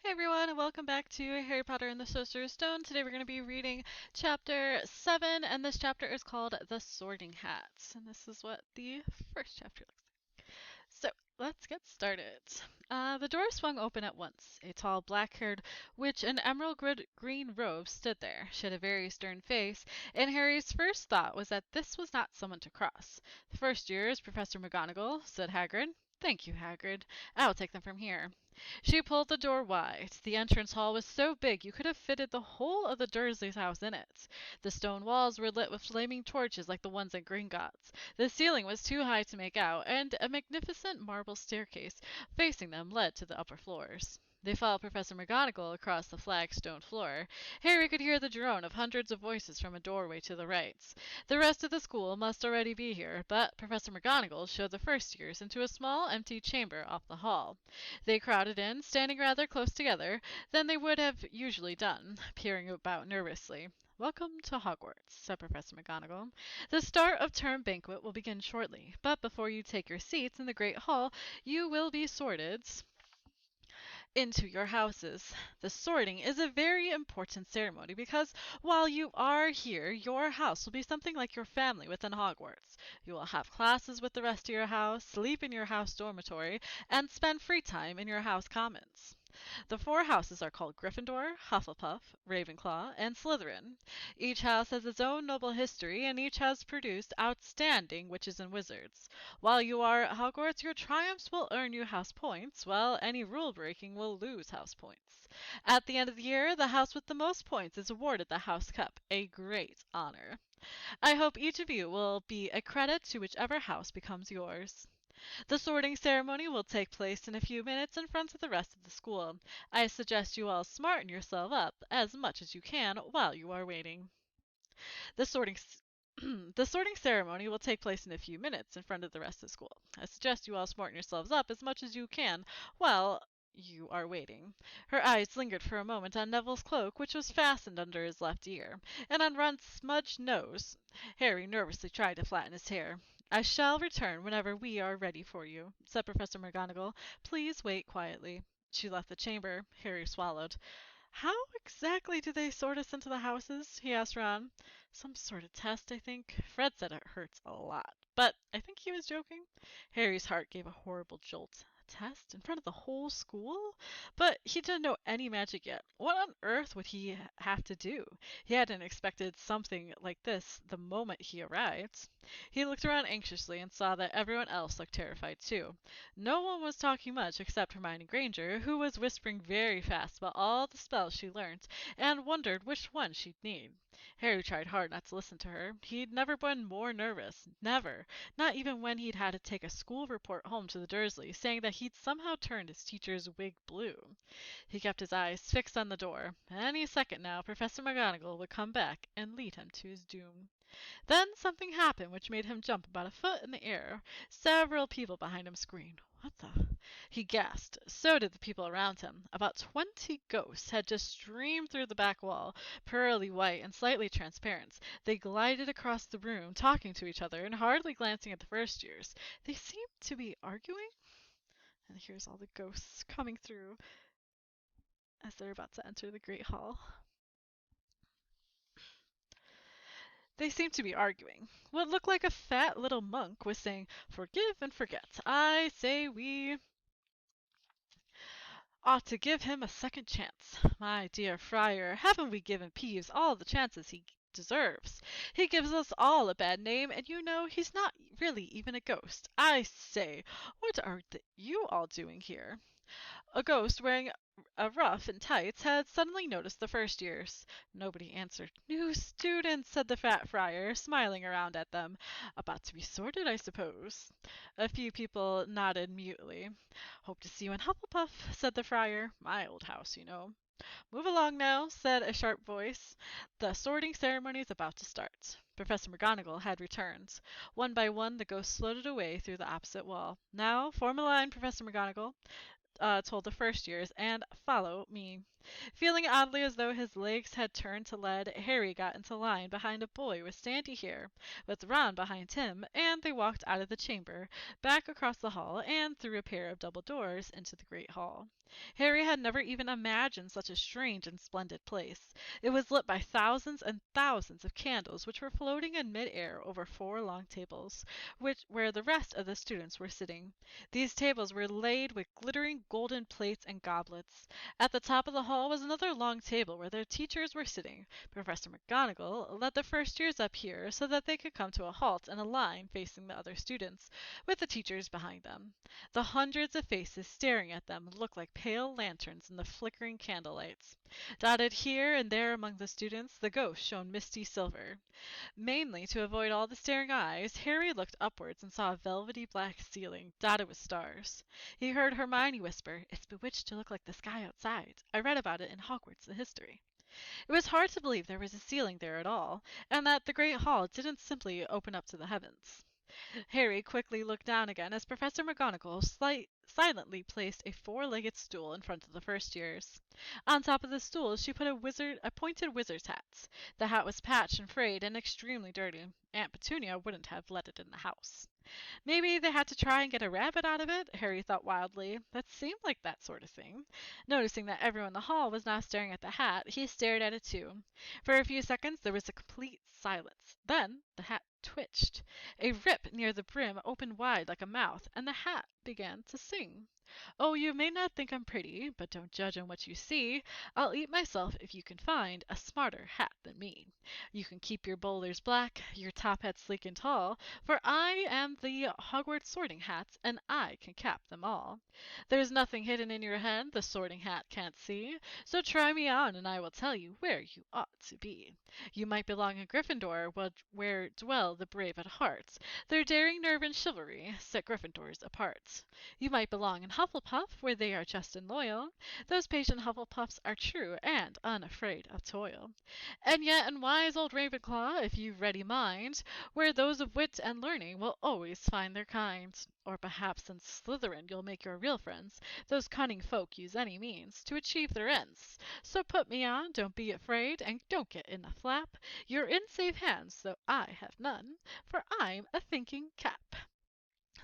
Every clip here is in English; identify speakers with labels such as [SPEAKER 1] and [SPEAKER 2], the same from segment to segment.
[SPEAKER 1] Hey everyone, and welcome back to Harry Potter and the Sorcerer's Stone. Today we're going to be reading chapter 7, and this chapter is called The Sorting Hats. And this is what the first chapter looks like. So, let's get started. The door swung open at once. A tall, black-haired witch in emerald green robe stood there. She had a very stern face, and Harry's first thought was that this was not someone to cross. The first year is Professor McGonagall, said Hagrid. Thank you, Hagrid. I'll take them from here. She pulled the door wide. The entrance hall was so big you could have fitted the whole of the Dursleys' house in it. The stone walls were lit with flaming torches like the ones at Gringotts. The ceiling was too high to make out, and a magnificent marble staircase facing them led to the upper floors. They followed Professor McGonagall across the flagstone floor. Harry could hear the drone of hundreds of voices from a doorway to the right. The rest of the school must already be here, but Professor McGonagall showed the first years into a small empty chamber off the hall. They crowded in, standing rather close together than they would have usually done, peering about nervously. Welcome to Hogwarts, said Professor McGonagall. The start of term banquet will begin shortly, but before you take your seats in the Great Hall, you will be sorted into your houses. The sorting is a very important ceremony because while you are here, your house will be something like your family within Hogwarts. You will have classes with the rest of your house, sleep in your house dormitory, and spend free time in your house commons. The four houses are called Gryffindor, Hufflepuff, Ravenclaw, and Slytherin. Each house has its own noble history, and each has produced outstanding witches and wizards. While you are at Hogwarts, your triumphs will earn you house points, while any rule breaking will lose house points. At the end of the year, the house with the most points is awarded the House Cup, a great honor. I hope each of you will be a credit to whichever house becomes yours. The sorting ceremony will take place in a few minutes in front of the rest of the school. I suggest you all smarten yourself up as much as you can while you are waiting. The sorting The sorting ceremony will take place in a few minutes in front of the rest of the school. I suggest you all smarten yourselves up as much as you can while you are waiting. Her eyes lingered for a moment on Neville's cloak, which was fastened under his left ear, and on Ron's smudged nose. Harry nervously tried to flatten his hair. I shall return whenever we are ready for you, said Professor McGonagall. Please wait quietly. She left the chamber. Harry swallowed. How exactly do they sort us into the houses? He asked Ron. Some sort of test, I think. Fred said it hurts a lot, but I think he was joking. Harry's heart gave a horrible jolt. A test in front of the whole school? But he didn't know any magic yet. What on earth would he have to do? He hadn't expected something like this the moment he arrived. He looked around anxiously and saw that everyone else looked terrified too. No one was talking much except Hermione Granger, who was whispering very fast about all the spells she learned and wondered which one she'd need. Harry tried hard not to listen to her. He'd never been more nervous. Never. Not even when he'd had to take a school report home to the Dursleys, saying that he'd somehow turned his teacher's wig blue. He kept his eyes fixed on the door. Any second now, Professor McGonagall would come back and lead him to his doom. Then something happened which made him jump about a foot in the air. Several people behind him screamed. What the? He gasped. So did the people around him. About 20 ghosts had just streamed through the back wall, pearly white and slightly transparent. They glided across the room, talking to each other and hardly glancing at the first years. They seemed to be arguing. And here's all the ghosts coming through as they're about to enter the Great Hall. They seemed to be arguing. What looked like a fat little monk was saying, "Forgive and forget. I say we ought to give him a second chance. My dear Friar, haven't we given Peeves all the chances he deserves? He gives us all a bad name, and you know he's not really even a ghost. I say, what are you all doing here?" A ghost wearing a ruff and tights had suddenly noticed the first years. Nobody answered. "New students," said the fat friar, smiling around at them. "About to be sorted, I suppose." A few people nodded mutely. "Hope to see you in Hufflepuff," said the friar. "My old house, you know." "Move along now," said a sharp voice. "The sorting ceremony is about to start." Professor McGonagall had returned. One by one the ghosts floated away through the opposite wall. "Now, form a line, Professor McGonagall." told the first years, and follow me. Feeling oddly as though his legs had turned to lead, Harry got into line behind a boy with sandy hair, with Ron behind him, and they walked out of the chamber, back across the hall, and through a pair of double doors into the great hall. Harry had never even imagined such a strange and splendid place. It was lit by thousands and thousands of candles which were floating in mid-air over four long tables, where the rest of the students were sitting. These tables were laid with glittering golden plates and goblets. At the top of the hall was another long table where their teachers were sitting. Professor McGonagall led the first years up here so that they could come to a halt in a line facing the other students, with the teachers behind them. The hundreds of faces staring at them looked like pale lanterns in the flickering candlelights. Dotted here and there among the students, the ghosts shone misty silver. Mainly to avoid all the staring eyes, Harry looked upwards and saw a velvety black ceiling, dotted with stars. He heard Hermione whisper, "It's bewitched to look like the sky outside. I read about it in Hogwarts, the history." It was hard to believe there was a ceiling there at all, and that the great hall didn't simply open up to the heavens. Harry quickly looked down again as Professor McGonagall silently placed a four-legged stool in front of the first years. On top of the stool she put a pointed wizard's hat. The hat was patched and frayed and extremely dirty. Aunt Petunia wouldn't have let it in the house. Maybe they had to try and get a rabbit out of it, Harry thought wildly. That seemed like that sort of thing. Noticing that everyone in the hall was now staring at the hat, he stared at it too. For a few seconds there was a complete silence. Then the hat twitched. A rip near the brim opened wide like a mouth, and the hat began to sing. "Oh, you may not think I'm pretty, but don't judge on what you see. I'll eat myself if you can find a smarter hat than me. You can keep your bowlers black, your top hat sleek and tall, for I am the Hogwarts sorting hat, and I can cap them all. There's nothing hidden in your head the sorting hat can't see, so try me on and I will tell you where you ought to be. You might belong in Gryffindor, where dwell the brave at heart. Their daring nerve and chivalry set Gryffindors apart. You might belong in Hufflepuff, where they are just and loyal. Those patient Hufflepuffs are true and unafraid of toil. And yet in wise old Ravenclaw, if you've ready mind, where those of wit and learning will always find their kind. Or perhaps in Slytherin you'll make your real friends. Those cunning folk use any means to achieve their ends. So put me on, don't be afraid, and don't get in a flap. You're in safe hands, though I have none, for I'm a thinking cap."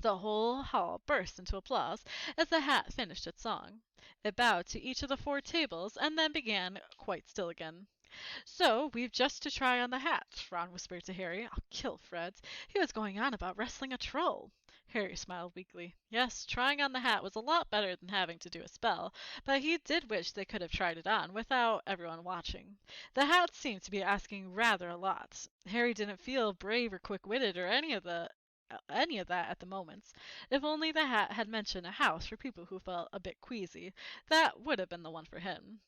[SPEAKER 1] The whole hall burst into applause as the hat finished its song. It bowed to each of the four tables and then began quite still again. "So we've just to try on the hat," Ron whispered to Harry. "I'll kill Fred. He was going on about wrestling a troll." Harry smiled weakly. Yes, trying on the hat was a lot better than having to do a spell, but he did wish they could have tried it on without everyone watching. The hat seemed to be asking rather a lot. Harry didn't feel brave or quick-witted or any of that at the moment. If only the hat had mentioned a house for people who felt a bit queasy, that would have been the one for him.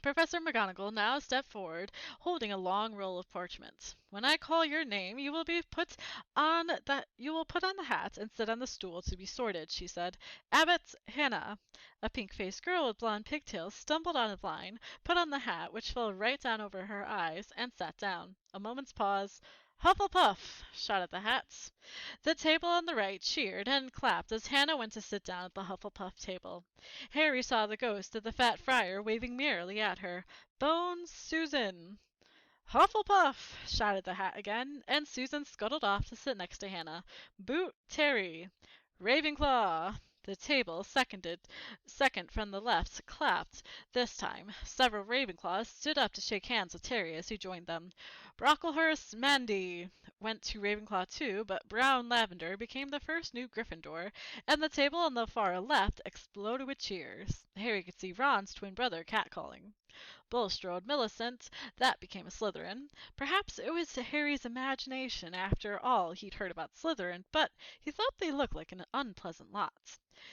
[SPEAKER 1] Professor McGonagall now stepped forward, holding a long roll of parchment. "When I call your name, you will put on the hat and sit on the stool to be sorted," she said. "Abbott Hannah." A pink-faced girl with blonde pigtails stumbled on the line, put on the hat, which fell right down over her eyes, and sat down. A moment's pause. "Hufflepuff!" shouted the hat. The table on the right cheered and clapped as Hannah went to sit down at the Hufflepuff table. Harry saw the ghost of the fat friar waving merrily at her. "Bones Susan!" "Hufflepuff!" shouted the hat again, and Susan scuttled off to sit next to Hannah. "Boot Terry!" "Ravenclaw!" The table, second from the left, clapped. This time, several Ravenclaws stood up to shake hands with Terry as he joined them. Brocklehurst Mandy went to Ravenclaw too, but Brown Lavender became the first new Gryffindor, and the table on the far left exploded with cheers. Harry could see Ron's twin brother catcalling. Bulstrode Millicent, that became a Slytherin. Perhaps it was Harry's imagination after all he'd heard about Slytherin, but he thought they looked like an unpleasant lot.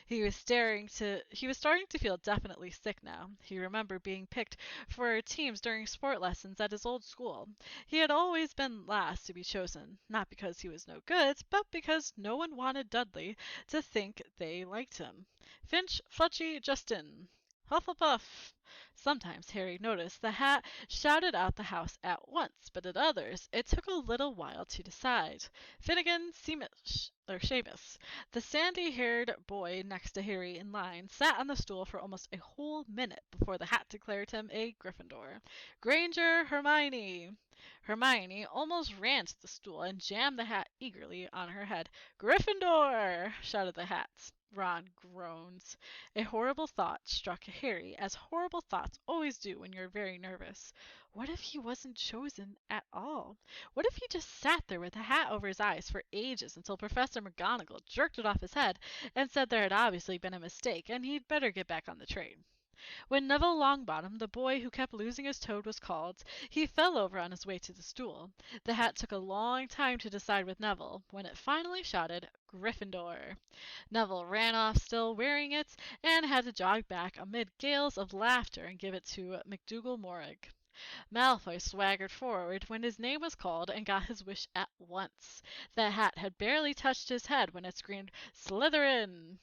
[SPEAKER 1] He was starting to feel definitely sick now. He remembered being picked for teams during sport lessons at his old school. He had always been last to be chosen, not because he was no good, but because no one wanted Dudley to think they liked him. Finch, Fletchy, Justin. Hufflepuff! Sometimes Harry noticed the hat shouted out the house at once, but at others it took a little while to decide. Finnegan Seamus, the sandy-haired boy next to Harry in line, sat on the stool for almost a whole minute before the hat declared him a Gryffindor. Granger Hermione! Hermione almost ran to the stool and jammed the hat eagerly on her head. Gryffindor! Shouted the hat. Ron groaned. A horrible thought struck Harry, as horrible thoughts always do when you're very nervous. What if he wasn't chosen at all? What if he just sat there with a hat over his eyes for ages until Professor McGonagall jerked it off his head and said there had obviously been a mistake and he'd better get back on the train? When Neville Longbottom, the boy who kept losing his toad, was called, he fell over on his way to the stool. The hat took a long time to decide with Neville, when it finally shouted, Gryffindor. Neville ran off still wearing it, and had to jog back amid gales of laughter and give it to McDougal Morrig. Malfoy swaggered forward when his name was called and got his wish at once. The hat had barely touched his head when it screamed, Slytherin!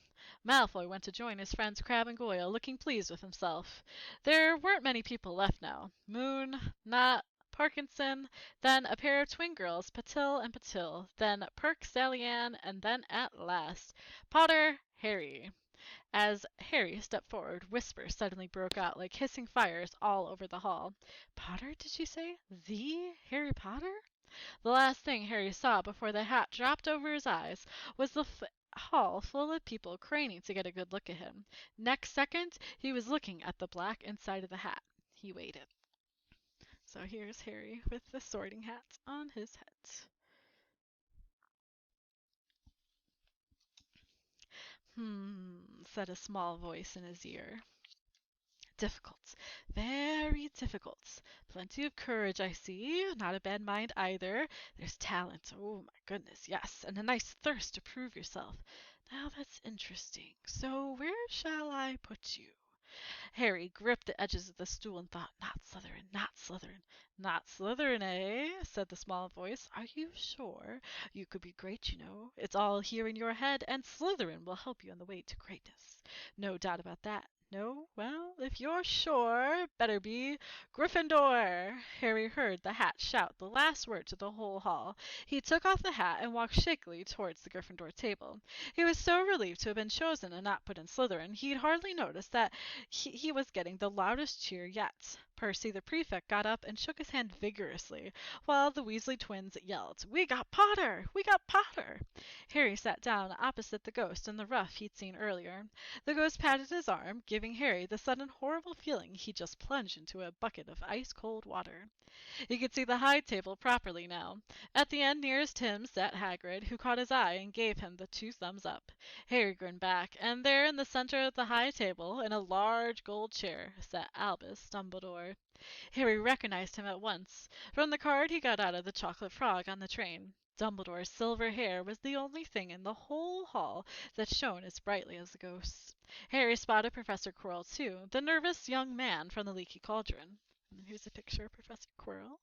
[SPEAKER 1] Malfoy went to join his friends Crabbe and Goyle, looking pleased with himself. There weren't many people left now. Moon, Not, Parkinson, then a pair of twin girls, Patil and Patil, then Perk, Sally Ann, and then at last, Potter, Harry. As Harry stepped forward, whispers suddenly broke out like hissing fires all over the hall. Potter, did she say? The Harry Potter? The last thing Harry saw before the hat dropped over his eyes was the hall full of people craning to get a good look at him. Next second, he was looking at the black inside of the hat. He waited. So here's Harry with the sorting hat on his head. Said a small voice in his ear. Difficult. Very difficult. Plenty of courage, I see. Not a bad mind either. There's talent. Oh, my goodness, yes. And a nice thirst to prove yourself. Now that's interesting. So where shall I put you? Harry gripped the edges of the stool and thought, not Slytherin, not Slytherin. Not Slytherin, eh? Said the small voice. Are you sure? You could be great, you know. It's all here in your head, and Slytherin will help you on the way to greatness. No doubt about that. No? Well, if you're sure, better be Gryffindor. Harry heard the hat shout the last word to the whole hall. He took off the hat and walked shakily towards the Gryffindor table. He was so relieved to have been chosen and not put in Slytherin, he'd hardly noticed that he was getting the loudest cheer yet. Percy the prefect got up and shook his hand vigorously, while the Weasley twins yelled, We got Potter! We got Potter! Harry sat down opposite the ghost in the ruff he'd seen earlier. The ghost patted his arm, giving Harry the sudden horrible feeling he'd just plunged into a bucket of ice-cold water. He could see the high table properly now. At the end nearest him sat Hagrid, who caught his eye and gave him the 2 thumbs up. Harry grinned back, and there in the center of the high table, in a large gold chair, sat Albus Dumbledore. Harry recognized him at once. From the card he got out of the Chocolate Frog on the train. Dumbledore's silver hair was the only thing in the whole hall that shone as brightly as the ghost's. Harry spotted Professor Quirrell, too, the nervous young man from the Leaky Cauldron. And here's a picture of Professor Quirrell.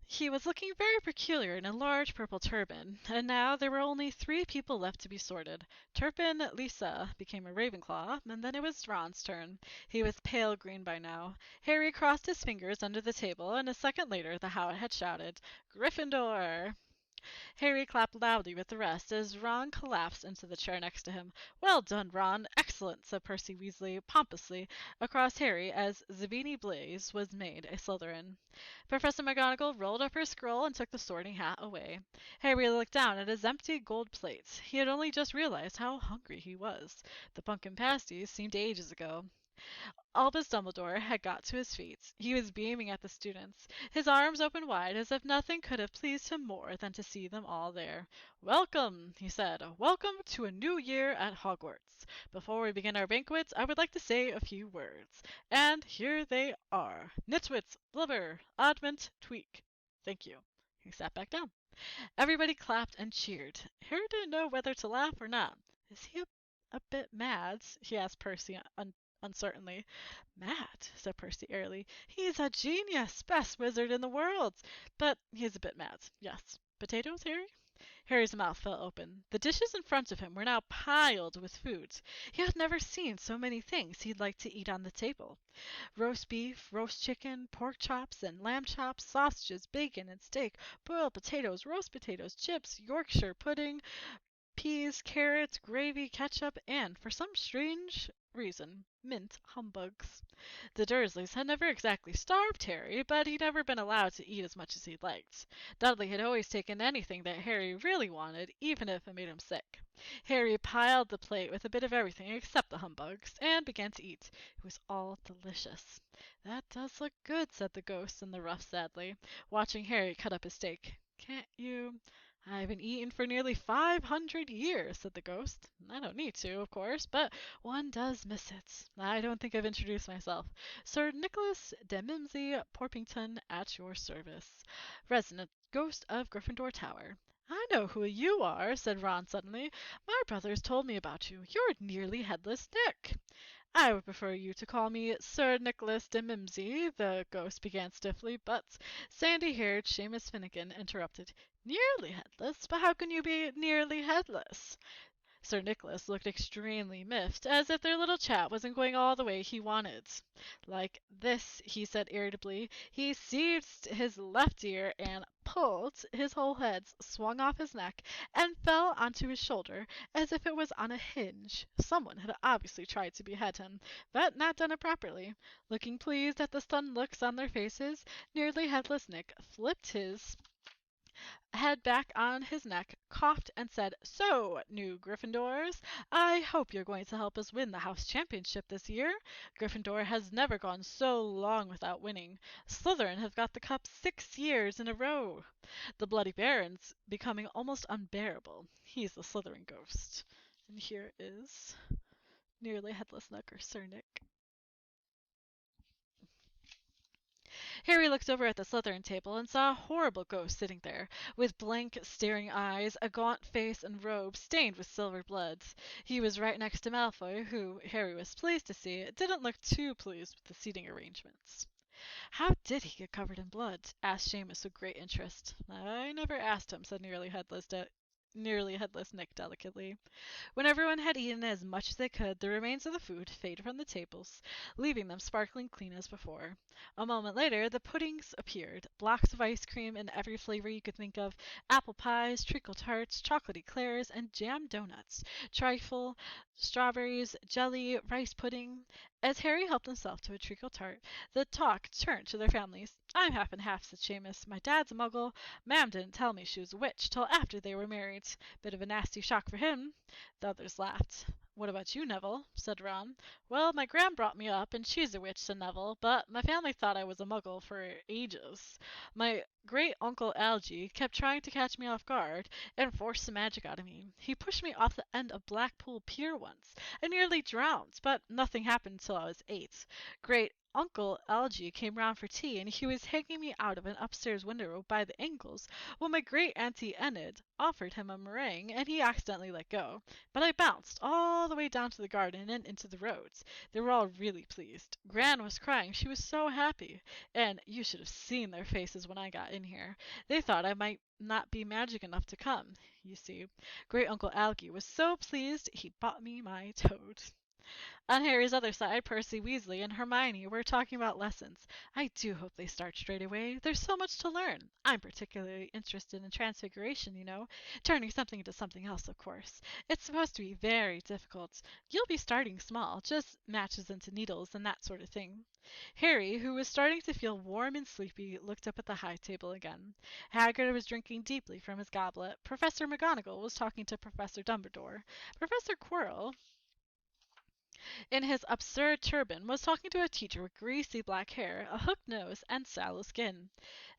[SPEAKER 1] He was looking very peculiar in a large purple turban, and now there were only 3 people left to be sorted. Turpin Lisa became a Ravenclaw, and then it was Ron's turn. He was pale green by now. Harry crossed his fingers under the table, and a second later the hat had shouted, Gryffindor! Harry clapped loudly with the rest as Ron collapsed into the chair next to him. Well done, Ron! Excellent, said Percy Weasley pompously across Harry as Zabini Blaze was made a Slytherin. Professor McGonagall rolled up her scroll and took the sorting hat away. Harry looked down at his empty gold plate. He had only just realized how hungry he was. The pumpkin pasties seemed ages ago. Albus Dumbledore had got to his feet. He was beaming at the students, his arms open wide as if nothing could have pleased him more than to see them all there. Welcome, he said. Welcome to a new year at Hogwarts. Before we begin our banquet, I would like to say a few words. And here they are. Nitwits, Blubber, Oddment, Tweak. Thank you. He sat back down. Everybody clapped and cheered. Harry didn't know whether to laugh or not. Is he a bit mad? He asked Percy uncertainly. Mad, said Percy airily. He's a genius, best wizard in the world. But he's a bit mad, yes. Potatoes, Harry? Harry's mouth fell open. The dishes in front of him were now piled with food. He had never seen so many things he'd like to eat on the table. Roast beef, roast chicken, pork chops and lamb chops, sausages, bacon and steak, boiled potatoes, roast potatoes, chips, Yorkshire pudding, peas, carrots, gravy, ketchup, and, for some strange reason, mint humbugs. The Dursleys had never exactly starved Harry, but he'd never been allowed to eat as much as he liked. Dudley had always taken anything that Harry really wanted, even if it made him sick. Harry piled the plate with a bit of everything except the humbugs, and began to eat. It was all delicious. "That does look good," said the ghost and the rough sadly, watching Harry cut up his steak. "Can't you—" "I haven't eaten for nearly 500 years," said the ghost. "I don't need to, of course, but one does miss it. I don't think I've introduced myself. Sir Nicholas de Mimsy Porpington, at your service, resident ghost of Gryffindor Tower." "I know who you are," said Ron suddenly. "My brothers told me about you. You're Nearly Headless Nick." "I would prefer you to call me Sir Nicholas de Mimsy," the ghost began stiffly, but sandy-haired Seamus Finnegan interrupted. "Nearly headless? But how can you be nearly headless?" Sir Nicholas looked extremely miffed, as if their little chat wasn't going all the way he wanted. "Like this," he said irritably. He seized his left ear and pulled. His whole head swung off his neck and fell onto his shoulder as if it was on a hinge. Someone had obviously tried to behead him, but not done it properly. Looking pleased at the stunned looks on their faces, Nearly Headless Nick flipped his head back on his neck, coughed, and said, "So, new Gryffindors, I hope you're going to help us win the house championship this year. Gryffindor has never gone so long without winning. Slytherin have got the cup 6 years in a row." The Bloody Baron's becoming almost unbearable. He's the Slytherin ghost. And here is Nearly Headless Nick, or Sir Nick. Harry looked over at the Slytherin table and saw a horrible ghost sitting there, with blank, staring eyes, a gaunt face, and robe stained with silver bloods. He was right next to Malfoy, who, Harry was pleased to see, didn't look too pleased with the seating arrangements. "How did he get covered in blood?" asked Seamus with great interest. "I never asked him," said Nearly Headless Nick delicately. When everyone had eaten as much as they could, the remains of the food faded from the tables, leaving them sparkling clean as before. A moment later, the puddings appeared, blocks of ice cream in every flavor you could think of, apple pies, treacle tarts, chocolate eclairs, and jam donuts, trifle, strawberries, jelly, rice pudding. As Harry helped himself to a treacle tart, the talk turned to their families. "I'm half and half," said Seamus. "My dad's a muggle. Mam didn't tell me she was a witch till after they were married. Bit of a nasty shock for him." The others laughed. "What about you, Neville?" said Ron. "Well, my gran brought me up, and she's a witch," said Neville, "but my family thought I was a muggle for ages. My great-uncle Algy kept trying to catch me off guard and force some magic out of me. He pushed me off the end of Blackpool Pier once. I nearly drowned, but nothing happened till I was 8. Great-uncle Algy came round for tea, and he was hanging me out of an upstairs window by the ankles when my great-auntie Enid offered him a meringue, and he accidentally let go. But I bounced all the way down to the garden and into the roads. They were all really pleased. Gran was crying, she was so happy. And you should have seen their faces when I got in here. They thought I might not be magic enough to come. You see, Great-uncle Algy was so pleased he bought me my toad." On Harry's other side, Percy Weasley and Hermione were talking about lessons. "I do hope they start straight away. There's so much to learn. I'm particularly interested in Transfiguration, you know. Turning something into something else, of course. It's supposed to be very difficult. You'll be starting small, just matches into needles and that sort of thing." Harry, who was starting to feel warm and sleepy, looked up at the high table again. Hagrid was drinking deeply from his goblet. Professor McGonagall was talking to Professor Dumbledore. Professor Quirrell, in his absurd turban, was talking to a teacher with greasy black hair, a hooked nose, and sallow skin.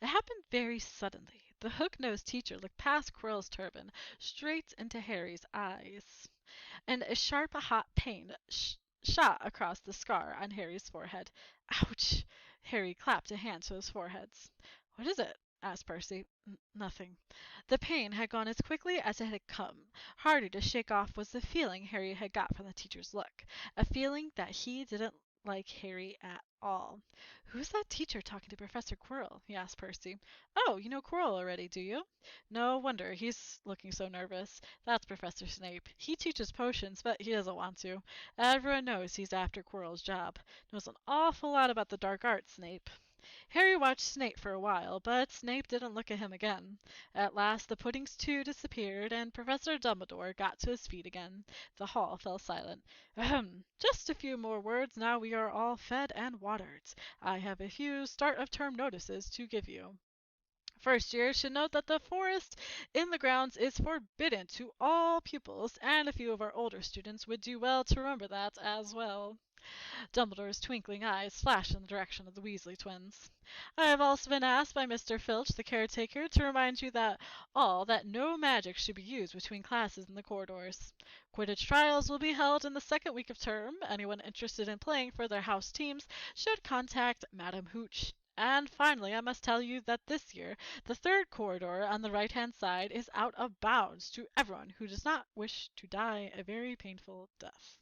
[SPEAKER 1] It happened very suddenly. The hook-nosed teacher looked past Quirrell's turban, straight into Harry's eyes, and a sharp, hot pain shot across the scar on Harry's forehead. "Ouch!" Harry clapped a hand to his forehead. "What is it?" asked Percy. Nothing." The pain had gone as quickly as it had come. Harder to shake off was the feeling Harry had got from the teacher's look. A feeling that he didn't like Harry at all. "Who's that teacher talking to Professor Quirrell?" he asked Percy. "Oh, you know Quirrell already, do you?" "No wonder he's looking so nervous. That's Professor Snape. He teaches potions, but he doesn't want to. Everyone knows he's after Quirrell's job. Knows an awful lot about the dark arts, Snape." Harry watched Snape for a while, but Snape didn't look at him again. At last the puddings too disappeared, and Professor Dumbledore got to his feet again. The hall fell silent. "Ahem! Just a few more words now we are all fed and watered. I have a few start-of-term notices to give you. First years should note that the forest in the grounds is forbidden to all pupils, and a few of our older students would do well to remember that as well." Dumbledore's twinkling eyes flashed in the direction of the Weasley twins. "I have also been asked by Mr. Filch, the caretaker, to remind you that no magic should be used between classes in the corridors. Quidditch trials will be held in the second week of term. Anyone interested in playing for their house teams should contact Madam Hooch. And finally, I must tell you that this year the third corridor on the right-hand side is out of bounds to everyone who does not wish to die a very painful death."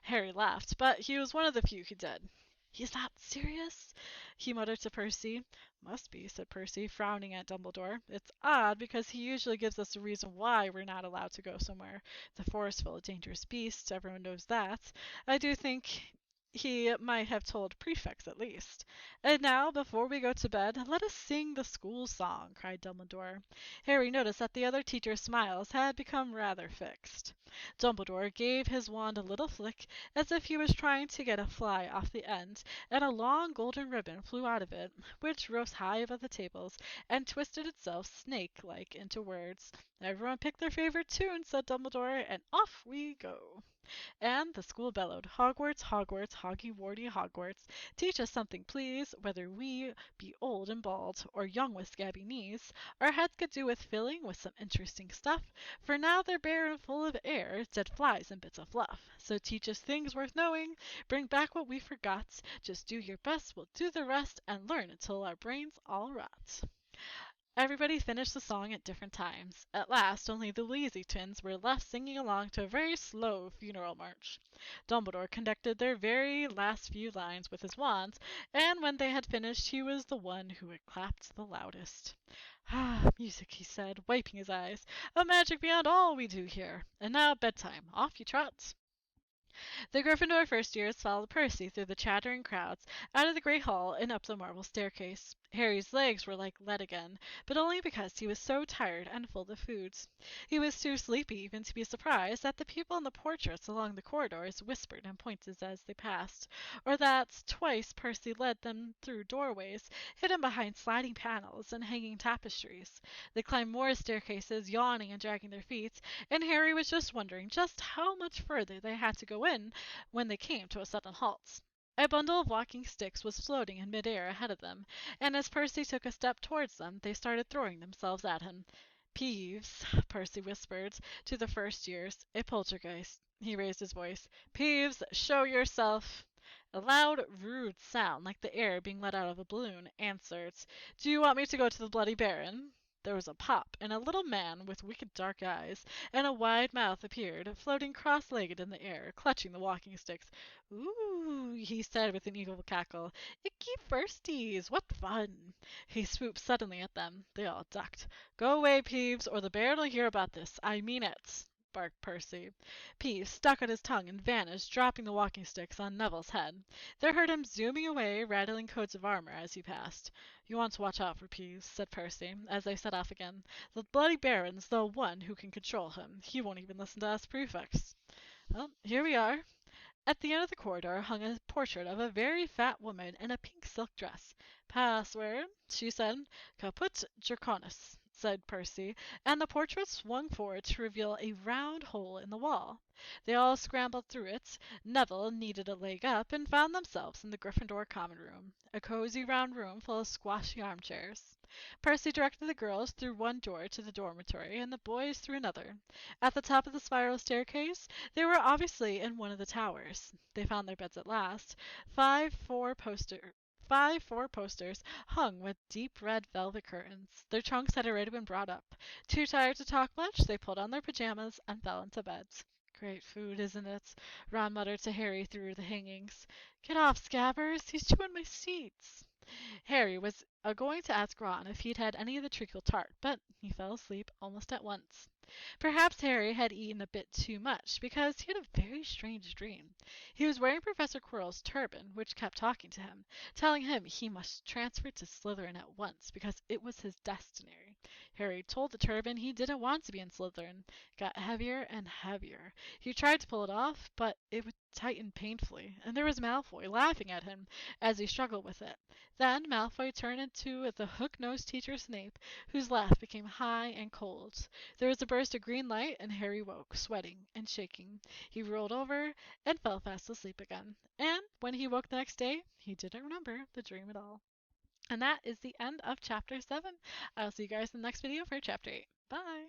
[SPEAKER 1] Harry laughed, but he was one of the few who did. "He's that serious?" he muttered to Percy. "Must be," said Percy, frowning at Dumbledore. "It's odd, because he usually gives us a reason why we're not allowed to go somewhere. The forest full of dangerous beasts, everyone knows that. I do think he might have told prefects at least. And now, before we go to bed, let us sing the school song," cried Dumbledore. Harry noticed that the other teachers' smiles had become rather fixed. Dumbledore gave his wand a little flick, as if he was trying to get a fly off the end, and a long golden ribbon flew out of it, which rose high above the tables and twisted itself snake-like into words. "Everyone pick their favorite tune," said Dumbledore, "and off we go." And the school bellowed, "Hogwarts, Hogwarts, Hoggy Warty Hogwarts, teach us something please, whether we be old and bald, or young with scabby knees, our heads could do with filling with some interesting stuff, for now they're bare and full of air, dead flies and bits of fluff. So teach us things worth knowing, bring back what we forgot, just do your best, we'll do the rest, and learn until our brains all rot." Everybody finished the song at different times. At last, only the Weasley twins were left singing along to a very slow funeral march. Dumbledore conducted their very last few lines with his wand, and when they had finished, he was the one who had clapped the loudest. "Ah, music," he said, wiping his eyes. "A magic beyond all we do here. And now bedtime. Off you trot." The Gryffindor first years followed Percy through the chattering crowds, out of the great hall and up the marble staircase. Harry's legs were like lead again, but only because he was so tired and full of foods. He was too sleepy even to be surprised that the people in the portraits along the corridors whispered and pointed as they passed, or that twice Percy led them through doorways hidden behind sliding panels and hanging tapestries. They climbed more staircases, yawning and dragging their feet, and Harry was just wondering just how much further they had to go in when they came to a sudden halt. A bundle of walking sticks was floating in midair ahead of them, and as Percy took a step towards them, they started throwing themselves at him. "Peeves," Percy whispered to the first years. "A poltergeist." He raised his voice. "Peeves, show yourself." A loud, rude sound, like the air being let out of a balloon, answered, "Do you want me to go to the Bloody Baron?" There was a pop, and a little man with wicked dark eyes and a wide mouth appeared, floating cross-legged in the air, clutching the walking sticks. "Ooh," he said with an evil cackle. "Icky firsties, what fun!" He swooped suddenly at them. They all ducked. "Go away, Peeves, or the Baron will hear about this. I mean it," barked Percy. Peeves stuck out his tongue and vanished, dropping the walking sticks on Neville's head. They heard him zooming away, rattling coats of armor as he passed. "You want to watch out for Peeves," said Percy, as they set off again. "The Bloody Baron's the one who can control him. He won't even listen to us prefects." Well, here we are. At the end of the corridor hung a portrait of a very fat woman in a pink silk dress. "Password," she said. "Caput Draconis," said Percy, and the portrait swung forward to reveal a round hole in the wall. They all scrambled through it. Neville needed a leg up, and found themselves in the Gryffindor common room, a cozy round room full of squashy armchairs. Percy directed the girls through one door to the dormitory, and the boys through another. At the top of the spiral staircase, they were obviously in one of the towers. They found their beds at last. Five four-posters hung with deep red velvet curtains. Their trunks had already been brought up. Too tired to talk much, they pulled on their pajamas and fell into bed. Great food, isn't it? Ron muttered to Harry through the hangings. Get off, Scabbers! He's chewing my seats! Harry was going to ask Ron if he'd had any of the treacle tart, but he fell asleep almost at once. Perhaps Harry had eaten a bit too much, because he had a very strange dream. He was wearing Professor Quirrell's turban, which kept talking to him, telling him he must transfer to Slytherin at once, because it was his destiny. Harry told the turban he didn't want to be in Slytherin. It got heavier and heavier. He tried to pull it off, but it would tighten painfully, and there was Malfoy laughing at him as he struggled with it. Then Malfoy turned into the hook-nosed teacher Snape, whose laugh became high and cold. There was a burst of green light, and Harry woke, sweating and shaking. He rolled over and fell fast asleep again. And when he woke the next day, he didn't remember the dream at all. And that is the end of Chapter 7. I'll see you guys in the next video for Chapter 8. Bye!